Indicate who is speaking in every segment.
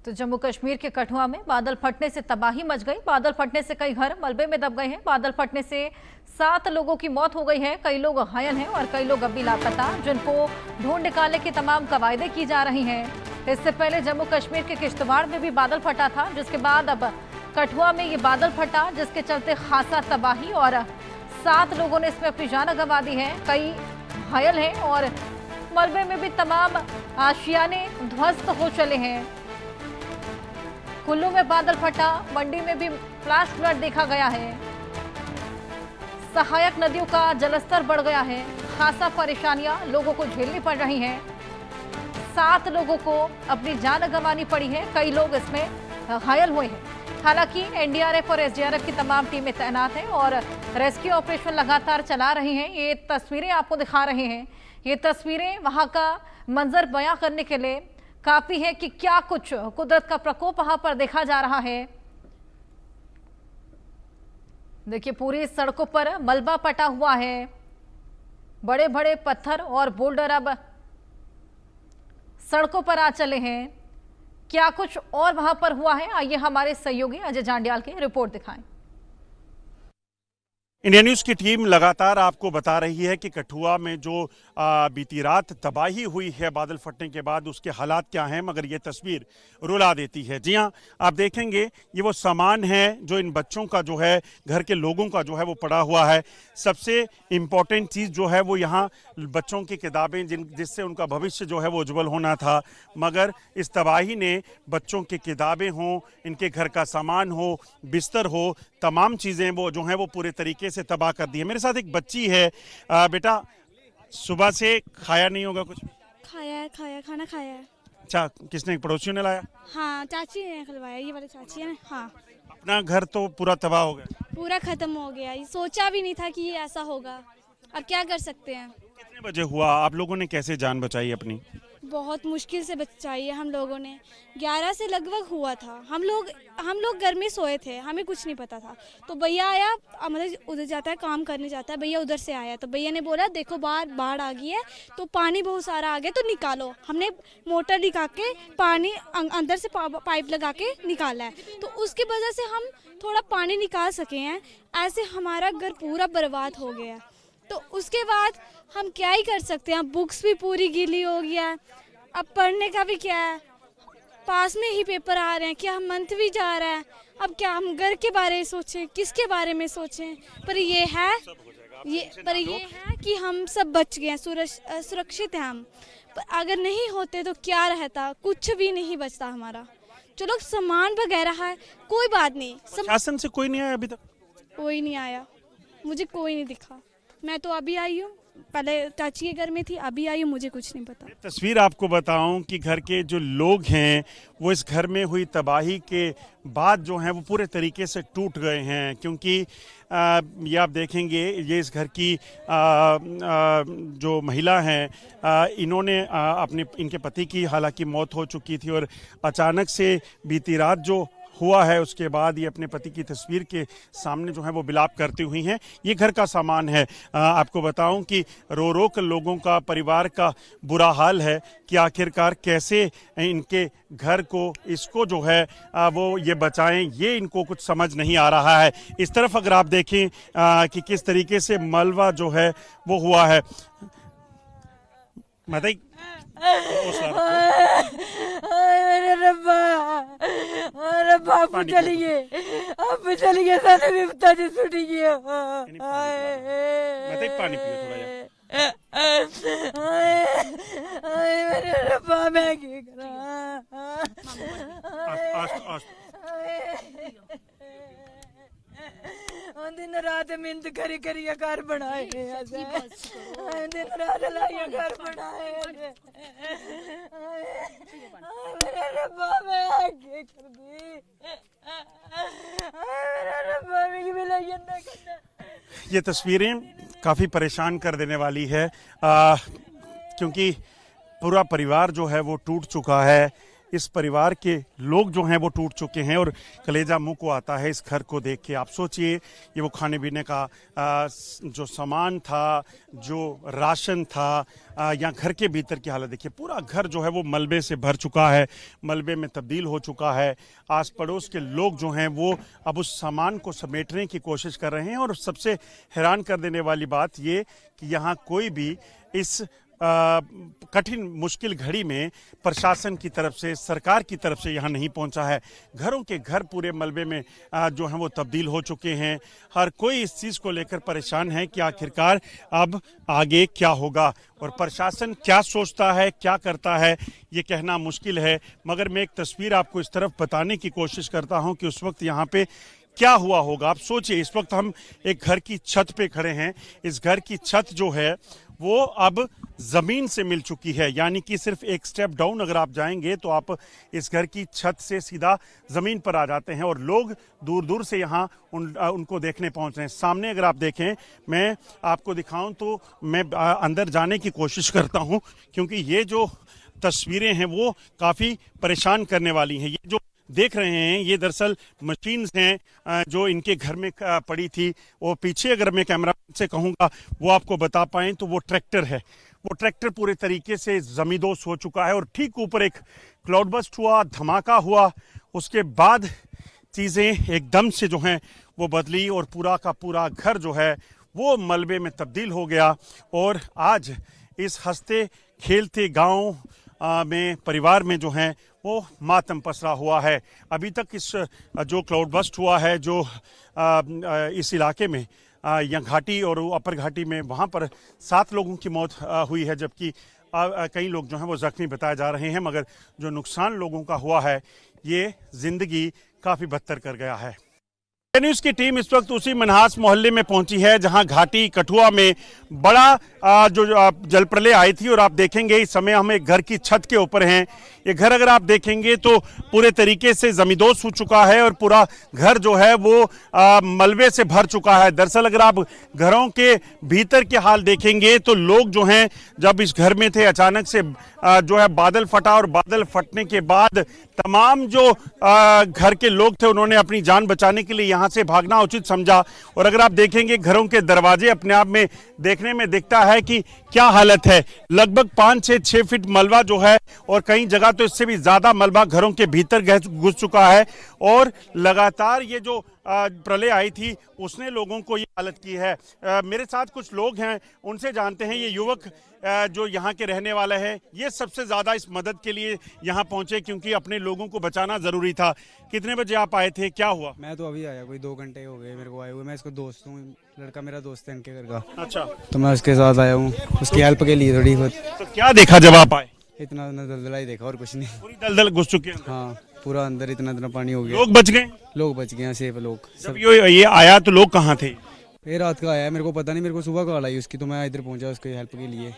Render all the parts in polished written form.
Speaker 1: तो जम्मू कश्मीर के कठुआ में बादल फटने से तबाही मच गई। बादल फटने से कई घर मलबे में दब गए हैं। बादल फटने से 7 लोगों की मौत हो गई है। कई लोग घायल हैं और कई लोग अभी लापता, जिनको ढूंढ निकालने की तमाम कवायदें की जा रही हैं। इससे पहले जम्मू कश्मीर के किश्तवाड़ में भी बादल फटा था, जिसके बाद अब कठुआ में ये बादल फटा, जिसके चलते खासा तबाही और 7 लोगों ने इसमें अपनी जान गंवा दी है। कई घायल हैं और मलबे में भी तमाम आशियाने ध्वस्त हो चले हैं। कुल्लू में बादल फटा, मंडी में भी फ्लैश फ्लड देखा गया है। सहायक नदियों का जलस्तर बढ़ गया है। खासा परेशानियां लोगों को झेलनी पड़ रही हैं। 7 लोगों को अपनी जान गंवानी पड़ी है। कई लोग इसमें घायल हुए हैं। हालांकि एनडीआरएफ और एसडीआरएफ की तमाम टीमें तैनात हैं और रेस्क्यू ऑपरेशन लगातार चला रही हैं। ये तस्वीरें आपको दिखा रहे हैं। ये तस्वीरें वहां का मंजर बयां करने के लिए काफी है कि क्या कुछ कुदरत का प्रकोप वहां पर देखा जा रहा है। देखिए, पूरी सड़कों पर मलबा पटा हुआ है। बड़े बड़े पत्थर और बोल्डर अब सड़कों पर आ चले हैं। क्या कुछ और वहां पर हुआ है, आइए हमारे सहयोगी अजय जांडियाल की रिपोर्ट दिखाएं।
Speaker 2: इंडिया न्यूज़ की टीम लगातार आपको बता रही है कि कठुआ में जो बीती रात तबाही हुई है बादल फटने के बाद, उसके हालात क्या हैं, मगर ये तस्वीर रुला देती है। जी हाँ, आप देखेंगे ये वो सामान है जो इन बच्चों का जो है, घर के लोगों का जो है वो पड़ा हुआ है। सबसे इम्पोर्टेंट चीज़ जो है वो यहाँ बच्चों की किताबें, जिससे उनका भविष्य जो है वो उज्जवल होना था, मगर इस तबाही ने बच्चों की किताबें हों, इनके घर का सामान हो, बिस्तर हो, तमाम चीज़ें वो जो हैं वो पूरे तरीके से तबाह कर दी है। मेरे साथ एक बच्ची है। बेटा, सुबह से खाया नहीं होगा कुछ?
Speaker 3: खाना खाया है।
Speaker 2: अच्छा, किसने, पड़ोसियों ने लाया?
Speaker 3: हाँ, चाची ने खिलवाया, ये वाली चाची है ना। हाँ,
Speaker 2: अपना घर तो पूरा तबाह हो गया,
Speaker 3: पूरा खत्म हो गया। ये सोचा भी नहीं था कि ये ऐसा होगा। अब क्या कर सकते हैं।
Speaker 2: कितने बजे हुआ? आप लोगों ने कैसे जान बचाई अपनी?
Speaker 3: बहुत मुश्किल से बचाई है हम लोगों ने। 11 से लगभग हुआ था। हम लोग घर में सोए थे, हमें कुछ नहीं पता था। तो भैया आया, मतलब उधर जाता है, काम करने जाता है, भैया उधर से आया। तो भैया ने बोला देखो बाढ़ आ गई है, तो पानी बहुत सारा आ गया, तो निकालो। हमने मोटर निकाल के पानी अंदर से पाइप लगा के निकाला है, तो उसकी वजह से हम थोड़ा पानी निकाल सके हैं। ऐसे हमारा घर पूरा बर्बाद हो गया। तो उसके बाद हम क्या ही कर सकते हैं। बुक्स भी पूरी गीली हो गया है। अब पढ़ने का भी क्या है, पास में ही पेपर आ रहे हैं, क्या हम मंथ भी जा रहा है। अब क्या हम घर के बारे में सोचें, किसके बारे में सोचें। पर ये है कि हम सब बच गए हैं, सुरक्षित हैं हम। पर अगर नहीं होते तो क्या रहता, कुछ भी नहीं बचता हमारा। चलो सामान वगैरह है, कोई बात नहीं।
Speaker 2: शासन से कोई नहीं आया अभी तक?
Speaker 3: कोई नहीं आया, मुझे कोई नहीं दिखा। मैं तो अभी आई हूँ, पहले चाची के घर में थी, अभी आई हूँ, मुझे कुछ नहीं पता।
Speaker 2: तस्वीर आपको बताऊं कि घर के जो लोग हैं वो इस घर में हुई तबाही के बाद जो हैं वो पूरे तरीके से टूट गए हैं, क्योंकि ये आप देखेंगे, ये इस घर की जो महिला हैं, इन्होंने इनके पति की हालांकि मौत हो चुकी थी और अचानक से बीती रात जो हुआ है उसके बाद ये अपने पति की तस्वीर के सामने जो है वो विलाप करती हुई हैं। ये घर का सामान है। आपको बताऊं कि रो रो कर लोगों का, परिवार का बुरा हाल है कि आखिरकार कैसे इनके घर को, इसको जो है वो ये बचाएं, ये इनको कुछ समझ नहीं आ रहा है। इस तरफ अगर आप देखें कि किस तरीके से मलबा जो है वो हुआ है। बताइए,
Speaker 4: मेरे रब्बा आप चलिए, आप चलिए, सारे विपता जी छूट गया।
Speaker 2: पानी पियो थोड़ा यार।
Speaker 4: मेरे रब्बा, मैं क्या दिन रात मिन्नत करी करी घर बनाए, दिन रात लाइया घर बनाए। मेरे रब्बा, मैं आगे कर दी, मेरे रब्बा में मिला ना करना।
Speaker 2: ये तस्वीरें काफ़ी परेशान कर देने वाली है, क्योंकि पूरा परिवार जो है वो टूट चुका है। इस परिवार के लोग जो हैं वो टूट चुके हैं और कलेजा मुंह को आता है इस घर को देख के। आप सोचिए, ये वो खाने पीने का जो सामान था, जो राशन था, या घर के भीतर की हालत देखिए। पूरा घर जो है वो मलबे से भर चुका है, मलबे में तब्दील हो चुका है। आस पड़ोस के लोग जो हैं वो अब उस सामान को समेटने की कोशिश कर रहे हैं। और सबसे हैरान कर देने वाली बात ये कि यहाँ कोई भी इस कठिन मुश्किल घड़ी में प्रशासन की तरफ से, सरकार की तरफ से यहाँ नहीं पहुँचा है। घरों के घर पूरे मलबे में जो हैं वो तब्दील हो चुके हैं। हर कोई इस चीज़ को लेकर परेशान है कि आखिरकार अब आगे क्या होगा और प्रशासन क्या सोचता है, क्या करता है, ये कहना मुश्किल है। मगर मैं एक तस्वीर आपको इस तरफ बताने की कोशिश करता हूँ कि उस वक्त यहाँ पे क्या हुआ होगा। आप सोचिए, इस वक्त हम एक घर की छत पे खड़े हैं। इस घर की छत जो है वो अब ज़मीन से मिल चुकी है, यानी कि सिर्फ एक स्टेप डाउन अगर आप जाएंगे तो आप इस घर की छत से सीधा ज़मीन पर आ जाते हैं। और लोग दूर दूर से यहाँ उनको देखने पहुँच रहे हैं। सामने अगर आप देखें, मैं आपको दिखाऊं तो मैं अंदर जाने की कोशिश करता हूँ, क्योंकि ये जो तस्वीरें हैं वो काफ़ी परेशान करने वाली हैं। ये जो देख रहे हैं ये दरअसल मशीन्स हैं जो इनके घर में पड़ी थी। वो पीछे अगर मैं कैमरा से कहूँगा वो आपको बता पाएँ तो वो ट्रैक्टर है। वो ट्रैक्टर पूरे तरीके से जमींदोज हो चुका है और ठीक ऊपर एक क्लाउड बस्ट हुआ, धमाका हुआ। उसके बाद चीज़ें एकदम से जो हैं वो बदली और पूरा का पूरा घर जो है वो मलबे में तब्दील हो गया। और आज इस हंसते खेलते गाँव में परिवार में जो है वो मातम पसरा हुआ है। अभी तक इस जो क्लाउड बस्ट हुआ है जो इस इलाके में या घाटी और अपर घाटी में, वहाँ पर 7 लोगों की मौत हुई है, जबकि कई लोग जो हैं वो जख्मी बताए जा रहे हैं। मगर जो नुकसान लोगों का हुआ है ये ज़िंदगी काफ़ी बदतर कर गया है। न्यूज़ की टीम इस वक्त उसी मनहास मोहल्ले में पहुंची है जहां घाटी कठुआ में बड़ा जो जल प्रलय आई थी। और आप देखेंगे इस समय हम एक घर की छत के ऊपर हैं। ये घर अगर आप देखेंगे तो पूरे तरीके से जमींदोज हो चुका है और पूरा घर जो है वो मलबे से भर चुका है। दरअसल अगर आप घरों के भीतर के हाल देखेंगे तो लोग जो हैं जब इस घर में थे, अचानक से जो है बादल फटा और बादल फटने के बाद तमाम जो घर के लोग थे उन्होंने अपनी जान बचाने के लिए यहाँ से भागना उचित समझा। और अगर आप देखेंगे घरों के दरवाजे अपने आप में देखने में दिखता है कि क्या हालत है। लगभग 5 से 6 फीट मलबा जो है और कई जगह तो इससे भी ज्यादा मलबा घरों के भीतर घुस चुका है। और लगातार ये जो प्रलय आई थी उसने लोगों को ये हालत की है। मेरे साथ कुछ लोग हैं, उनसे जानते हैं। ये युवक जो यहाँ के रहने वाला है ये सबसे ज़्यादा इस मदद के लिए यहाँ पहुँचे क्योंकि अपने लोगों को बचाना ज़रूरी था। कितने बजे आप आए थे, क्या हुआ?
Speaker 5: मैं तो अभी आया, कोई 2 घंटे हो गए मेरे को आए हुए। मैं इसको दोस्त हूँ, लड़का मेरा दोस्त है इनके घर का।
Speaker 2: अच्छा,
Speaker 5: तो मैं उसके साथ आया हूँ उसकी हेल्प के लिए थोड़ी बहुत।
Speaker 2: तो क्या देखा जब आप आए?
Speaker 5: इतना दलदला ही देखा और कुछ नहीं।
Speaker 2: पूरी दलदल घुस चुके हैं।
Speaker 5: हाँ, पूरा अंदर इतना पानी हो गया।
Speaker 2: लोग बच गए?
Speaker 5: लोग बच गए, सेफ लोग
Speaker 2: जब ये आया तो लोग कहाँ थे?
Speaker 5: ये रात का आया, मेरे को पता नहीं, मेरे को सुबह कॉल आई उसकी, तो मैं इधर पहुंचा उसकी हेल्प के लिए।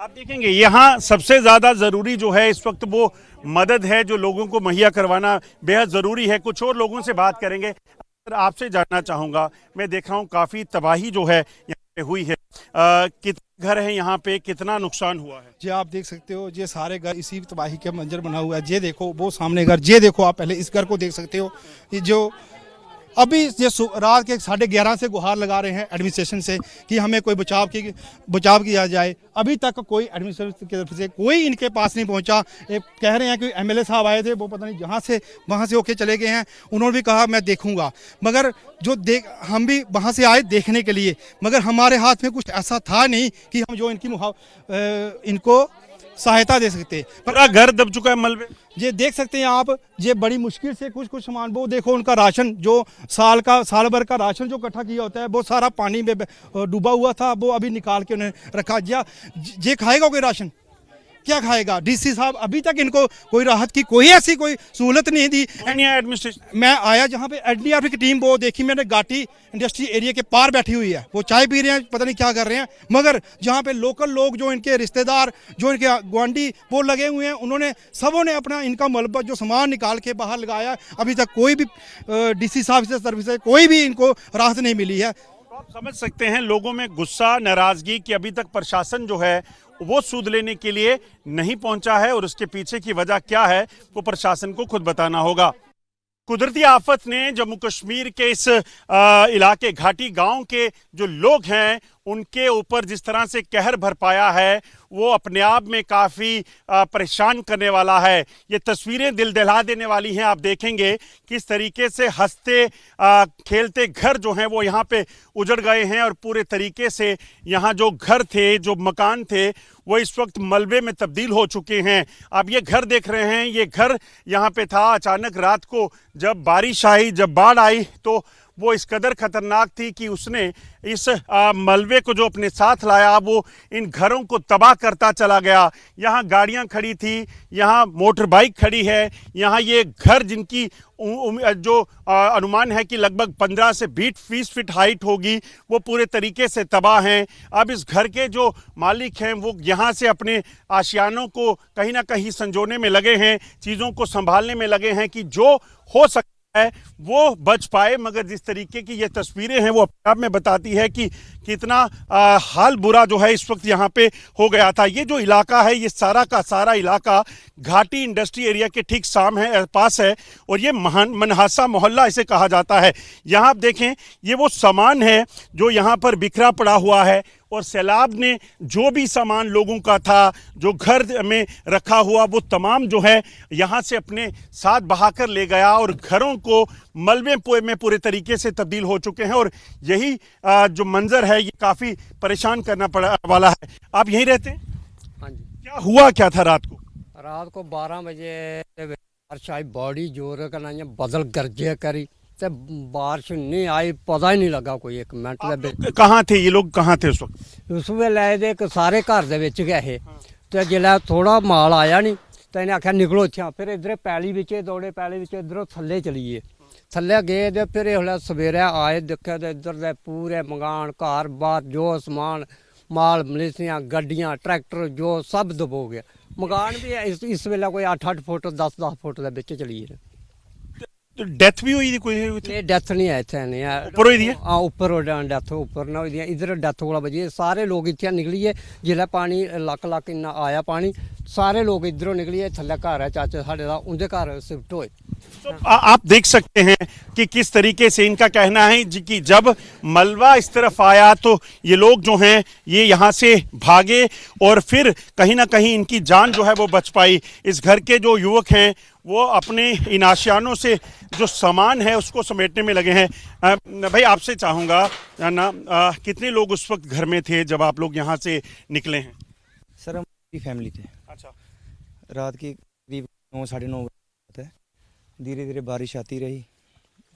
Speaker 2: आप देखेंगे यहाँ सबसे ज्यादा जरूरी जो है इस वक्त वो मदद है जो लोगों को मुहैया करवाना बेहद जरूरी है। कुछ और लोगों से बात करेंगे। आपसे जानना चाहूंगा, मैं देख रहा हूँ काफी तबाही जो है यहाँ पे हुई है। कितने घर है यहाँ पे, कितना नुकसान हुआ है?
Speaker 6: जी आप देख सकते हो, ये सारे घर इसी तबाही के मंजर बना हुआ है। ये देखो वो सामने घर, ये देखो आप पहले इस घर को देख सकते हो। ये जो अभी ये रात के 11:30 से गुहार लगा रहे हैं एडमिनिस्ट्रेशन से कि हमें कोई बचाव किया जाए। अभी तक कोई एडमिनिस्ट्रेशन की तरफ से कोई इनके पास नहीं पहुंचा। कह रहे हैं कि एमएलए साहब आए थे, वो पता नहीं जहां से वहां से होके चले गए हैं। उन्होंने भी कहा मैं देखूंगा, मगर हम भी वहां से आए देखने के लिए, मगर हमारे हाथ में कुछ ऐसा था नहीं कि हम जो इनको सहायता दे सकते।
Speaker 2: पूरा घर दब चुका है मलबे।
Speaker 6: ये देख सकते हैं आप, ये बड़ी मुश्किल से कुछ सामान, वो देखो उनका राशन जो साल भर का राशन जो इकट्ठा किया होता है वो सारा पानी में डूबा हुआ था। वो अभी निकाल के उन्हें रखा। ये खाएगा कोई राशन? क्या खाएगा? डीसी साहब अभी तक इनको कोई राहत की कोई ऐसी कोई सहूलत नहीं दी।
Speaker 2: एडमिनिस्ट्रेशन
Speaker 6: मैं आया जहाँ पे एनडीआरएफ की टीम, वो देखी मैंने, घाटी इंडस्ट्री एरिया के पार बैठी हुई है। वो चाय पी रहे हैं, पता नहीं क्या कर रहे हैं। मगर जहाँ पे लोकल लोग, जो इनके रिश्तेदार, जो इनके गुआंढी, वो लगे हुए हैं, उन्होंने सबों ने अपना इनका मलबा जो सामान निकाल के बाहर लगाया। अभी तक कोई भी डीसी साहब से सर्विस से कोई भी इनको राहत नहीं मिली है।
Speaker 2: आप समझ सकते हैं लोगों में गुस्सा, नाराजगी कि अभी तक प्रशासन जो है वो सूद लेने के लिए नहीं पहुंचा है और उसके पीछे की वजह क्या है वो प्रशासन को खुद बताना होगा। कुदरती आफत ने जम्मू कश्मीर के इस इलाके घाटी गांव के जो लोग हैं उनके ऊपर जिस तरह से कहर बरपाया है वो अपने आप में काफ़ी परेशान करने वाला है। ये तस्वीरें दिल दहला देने वाली हैं। आप देखेंगे किस तरीके से हंसते खेलते घर जो हैं वो यहाँ पे उजड़ गए हैं और पूरे तरीके से यहाँ जो घर थे, जो मकान थे, वो इस वक्त मलबे में तब्दील हो चुके हैं। आप ये घर देख रहे हैं, ये घर यहाँ पे था। अचानक रात को जब बारिश आई, जब बाढ़ आई तो वो इस कदर खतरनाक थी कि उसने इस मलबे को जो अपने साथ लाया वो इन घरों को तबाह करता चला गया। यहाँ गाड़ियाँ खड़ी थी, यहाँ मोटर बाइक खड़ी है, यहाँ ये घर जिनकी जो अनुमान है कि लगभग 15 से 20 फीट हाइट होगी वो पूरे तरीके से तबाह हैं। अब इस घर के जो मालिक हैं वो यहाँ से अपने आशियानों को कहीं ना कहीं संजोने में लगे हैं, चीज़ों को संभालने में लगे हैं कि जो हो सकता है वो बच पाए। मगर जिस तरीके की ये तस्वीरें हैं वो अपने आप में बताती है कि कितना हाल बुरा जो है इस वक्त यहाँ पे हो गया था। ये जो इलाका है ये सारा का सारा इलाका घाटी इंडस्ट्री एरिया के ठीक पास है और ये मनहासा मोहल्ला इसे कहा जाता है। यहाँ आप देखें ये वो सामान है जो यहाँ पर बिखरा पड़ा हुआ है और सैलाब ने जो भी सामान लोगों का था, जो घर में रखा हुआ, वो तमाम जो है यहाँ से अपने साथ बहाकर ले गया और घरों को मलबे में पूरे तरीके से तब्दील हो चुके हैं। और यही जो मंजर है ये काफ़ी परेशान करना पड़ा वाला है। आप यहीं रहते हैं?
Speaker 7: हाँ जी।
Speaker 2: क्या हुआ क्या था रात को?
Speaker 7: रात को 12 बजे बारिश आई, बड़ी जोर करना बदल गरजे करी ते बारिश नहीं आई, पता ही नहीं लगा कोई एक मिनट।
Speaker 2: कहाँ थे ये लोग, कहाँ थे उस वक्त?
Speaker 7: उस वेले दे सारे घर दे विच गए ते जिल्लै थोड़ा माल आया नहीं तो इन्हें आख्या निकलो इत्थां। फिर इधर पैली बिच दौड़े, पैली बिच इधरों थल्ले चलिए, थल्ले गए ते फिर इसलै सवेरे आए दिक्खेआ ते इधर दे पूरे मकान घर बार जो समान माल मलेसियां गड्डियां ट्रैक्टर जो सब दबो गया। मकान भी इस वेले कोई 8-8 फुट 10-10 फुट दे बिच चली गए।
Speaker 2: तो डेथ भी हुई थी कोई?
Speaker 7: नहीं डेथ नहीं है इत्थे, नहीं है
Speaker 2: ऊपर हुई दी है?
Speaker 7: हाँ ऊपर डेथ ऊपर ना हुई, इधर डेथ कोला बजी। सारे लोग इत्थे निकलिए जिल्लै पानी लक इन्ना आया पानी, सारे लोग इधरों निकलिए। थल्ले घर है चाचे साढ़े दा, उनके घर शिफ्ट होए।
Speaker 2: तो आप देख सकते हैं कि किस तरीके से इनका कहना है कि जब मलबा इस तरफ आया तो ये लोग जो हैं ये यहाँ से भागे और फिर कहीं ना कहीं इनकी जान जो है वो बच पाई। इस घर के जो युवक हैं वो अपने इन आशियानों से जो सामान है उसको समेटने में लगे हैं। भाई आपसे चाहूँगा ना, कितने लोग उस वक्त घर में थे जब आप लोग यहाँ से निकले हैं?
Speaker 5: सर हम पूरी फैमिली थे।
Speaker 2: अच्छा।
Speaker 5: रात की करीब 9-9:30 बजे है। धीरे धीरे बारिश आती रही,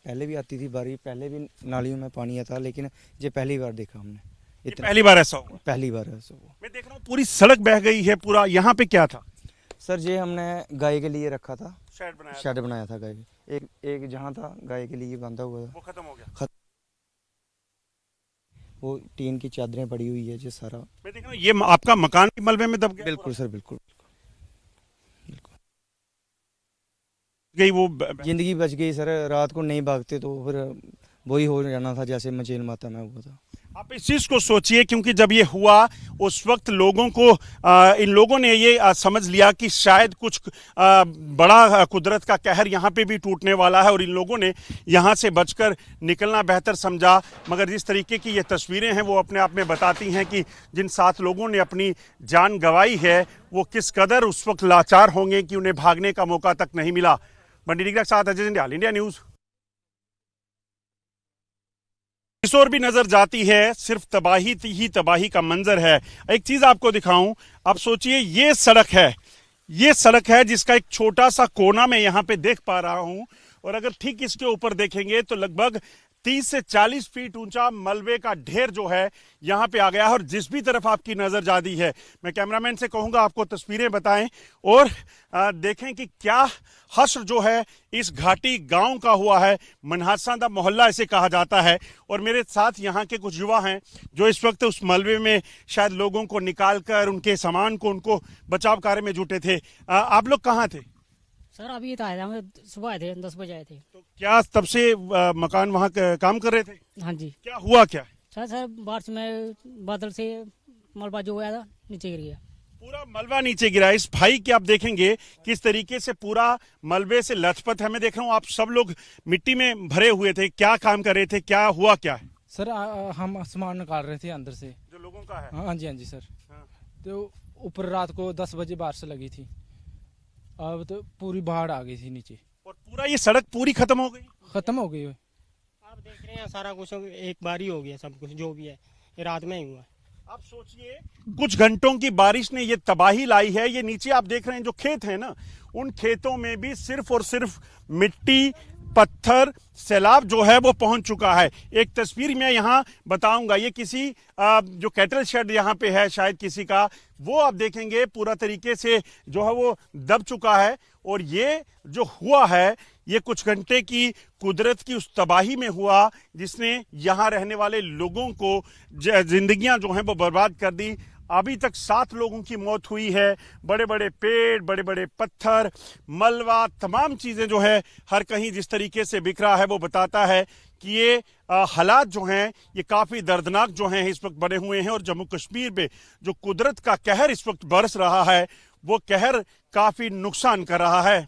Speaker 5: पहले भी आती थी बारिश, पहले भी नालियों में पानी आता, लेकिन ये पहली बार देखा हमने। इतना
Speaker 2: पहली बार ऐसा हुआ?
Speaker 5: पहली बार ऐसा हुआ।
Speaker 2: मैं देख रहा हूँ पूरी सड़क बह गई है पूरा। यहाँ पे क्या था?
Speaker 5: सर ये हमने गाय के लिए रखा था,
Speaker 2: शेड
Speaker 5: बनाया था गाय के। एक जहाँ था गाय के लिए बांधा हुआ था,
Speaker 2: वो खत्म हो गया।
Speaker 5: वो टीन की चादरें पड़ी हुई है जो सारा।
Speaker 2: मैं देख रहा हूँ ये आपका मकान भी मलबे में दब गया?
Speaker 5: बिल्कुल सर, बिल्कुल
Speaker 2: गई वो
Speaker 5: जिंदगी बच गई सर। रात को नहीं भागते तो फिर वही हो जाना था जैसे मचेल माता में हुआ था।
Speaker 2: आप इस चीज़ को सोचिए क्योंकि जब ये हुआ उस वक्त लोगों को इन लोगों ने ये समझ लिया कि शायद कुछ बड़ा कुदरत का कहर यहाँ पे भी टूटने वाला है और इन लोगों ने यहाँ से बचकर निकलना बेहतर समझा। मगर जिस तरीके की ये तस्वीरें हैं वो अपने आप में बताती हैं कि जिन 7 लोगों ने अपनी जान गंवाई है वो किस कदर उस वक्त लाचार होंगे कि उन्हें भागने का मौका तक नहीं मिला। बंडी डिग्रा के साथ अजय जंडियाल, इंडिया न्यूज़। इस ओर भी नजर जाती है, सिर्फ तबाही ही तबाही का मंजर है। एक चीज आपको दिखाऊं, आप सोचिए ये सड़क है जिसका एक छोटा सा कोना मैं यहाँ पे देख पा रहा हूं और अगर ठीक इसके ऊपर देखेंगे तो लगभग 30 से 40 फीट ऊंचा मलबे का ढेर जो है यहाँ पे आ गया है। और जिस भी तरफ आपकी नजर जाती है, मैं कैमरामैन से कहूंगा आपको तस्वीरें बताएं और देखें कि क्या हश्र जो है इस घाटी गांव का हुआ है। मनहासा दा मोहल्ला इसे कहा जाता है और मेरे साथ यहाँ के कुछ युवा हैं जो इस वक्त उस मलबे में शायद लोगों को निकाल कर उनके सामान को उनको बचाव कार्य में जुटे थे। आप लोग कहाँ थे?
Speaker 8: सर अभी तो आए थे, हम सुबह आए थे, 10 बजे आए थे।
Speaker 2: तो क्या तब से मकान वहाँ काम कर रहे थे?
Speaker 8: हाँ जी।
Speaker 2: क्या हुआ क्या?
Speaker 8: सर बारिश में बादल से मलबा जो आया था नीचे गिर गया।
Speaker 2: पूरा मलबा नीचे गिरा। इस भाई के आप देखेंगे किस तरीके से पूरा मलबे से लथपथ है। मैं देख रहा हूँ आप सब लोग मिट्टी में भरे हुए थे, क्या काम कर रहे थे, क्या हुआ क्या है?
Speaker 9: सर हम सामान निकाल रहे थे अंदर से
Speaker 2: जो लोगों का है।
Speaker 9: हाँ जी सर।
Speaker 2: हाँ।
Speaker 9: तो ऊपर रात को 10 बजे बारिश लगी थी, अब तो पूरी बाढ़ आ गई थी नीचे
Speaker 2: और पूरा ये सड़क पूरी खत्म हो गई।
Speaker 9: खत्म हो गई।
Speaker 10: आप देख रहे हैं सारा कुछ एक बार ही हो गया, सब कुछ जो भी है ये रात में ही हुआ।
Speaker 2: आप सोचिए कुछ घंटों की बारिश ने ये तबाही लाई है। ये नीचे आप देख रहे हैं जो खेत है ना, उन खेतों में भी सिर्फ और सिर्फ मिट्टी, पत्थर, सैलाब जो है वो पहुंच चुका है। एक तस्वीर मैं यहाँ बताऊंगा, ये किसी जो कैटल शेड यहाँ पे है शायद किसी का, वो आप देखेंगे पूरा तरीके से जो है वो दब चुका है। और ये जो हुआ है ये कुछ घंटे की कुदरत की उस तबाही में हुआ जिसने यहाँ रहने वाले लोगों को जिंदगियां जो हैं वो बर्बाद कर दी। अभी तक 7 लोगों की मौत हुई है। बड़े बड़े पेड़, बड़े बड़े पत्थर, मलबा, तमाम चीजें जो है हर कहीं जिस तरीके से बिखरा है वो बताता है कि ये हालात जो हैं ये काफी दर्दनाक जो हैं इस वक्त बने हुए हैं। और जम्मू कश्मीर में जो कुदरत का कहर इस वक्त बरस रहा है वो कहर काफी नुकसान कर रहा है।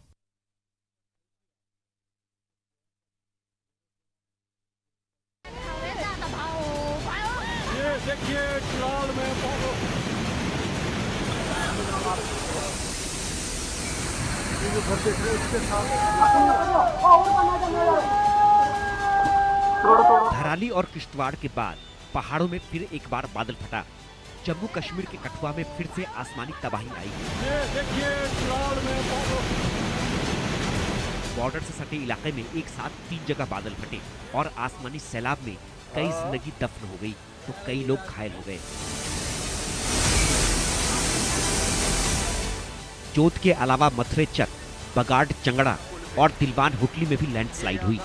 Speaker 2: ये देखिए फिलहाल में
Speaker 11: धराली और किश्तवाड़ के बाद पहाड़ों में फिर एक बार बादल फटा। जम्मू कश्मीर के कठुआ में फिर से आसमानी तबाही आई। बॉर्डर से सटे इलाके में एक साथ 3 जगह बादल फटे और आसमानी सैलाब में कई जिंदगी दफन हो गई तो कई लोग घायल हो गए। जोत के अलावा मथुरे चक, बगाड़ चंगड़ा और दिलवान हुटली में भी लैंडस्लाइड हुई।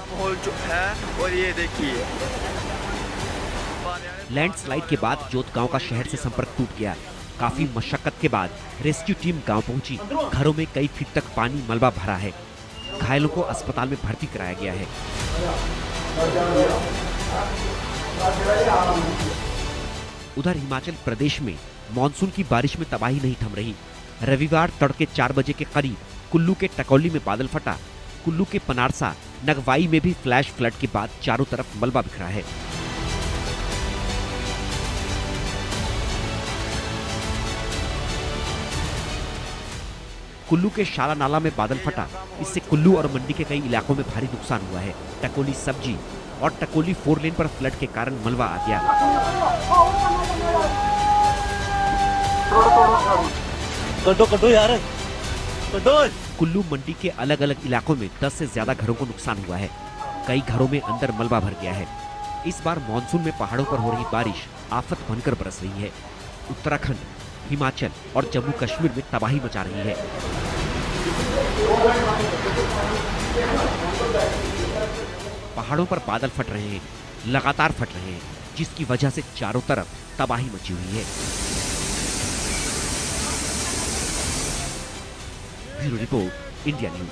Speaker 12: जो है और ये देखिए
Speaker 11: लैंडस्लाइड के बाद जोत गांव का शहर से संपर्क टूट गया। काफी मशक्कत के बाद रेस्क्यू टीम गांव पहुंची। घरों में कई फीट तक पानी मलबा भरा है। घायलों को अस्पताल में भर्ती कराया गया है। उधर हिमाचल प्रदेश में मॉनसून की बारिश में तबाही नहीं थम रही। रविवार तड़के 4 बजे के करीब कुल्लू के टकौली में बादल फटा। कुल्लू के पनारसा, नगवाई में भी फ्लैश फ्लड के बाद चारों तरफ मलबा बिखरा है। कुल्लू के शाला नाला में बादल फटा। इससे कुल्लू और मंडी के कई इलाकों में भारी नुकसान हुआ है। टकोली सब्जी और टकोली 4 लेन पर फ्लड के कारण मलबा आ गया।
Speaker 12: कटो यार, कटो।
Speaker 11: कुल्लू मंडी के अलग अलग इलाकों में 10 से ज्यादा घरों को नुकसान हुआ है। कई घरों में अंदर मलबा भर गया है। इस बार मानसून में पहाड़ों पर हो रही बारिश आफत बनकर बरस रही है। उत्तराखंड, हिमाचल और जम्मू कश्मीर में तबाही मचा रही है। पहाड़ों पर बादल फट रहे हैं, लगातार फट रहे हैं, जिसकी वजह से चारों तरफ तबाही मची हुई है। Bureau report, India news.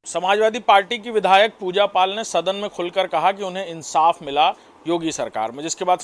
Speaker 13: Samajwadi party की विधायक पूजा पाल ने सदन में खुलकर कहा कि उन्हें इंसाफ मिला योगी सरकार में, जिसके बाद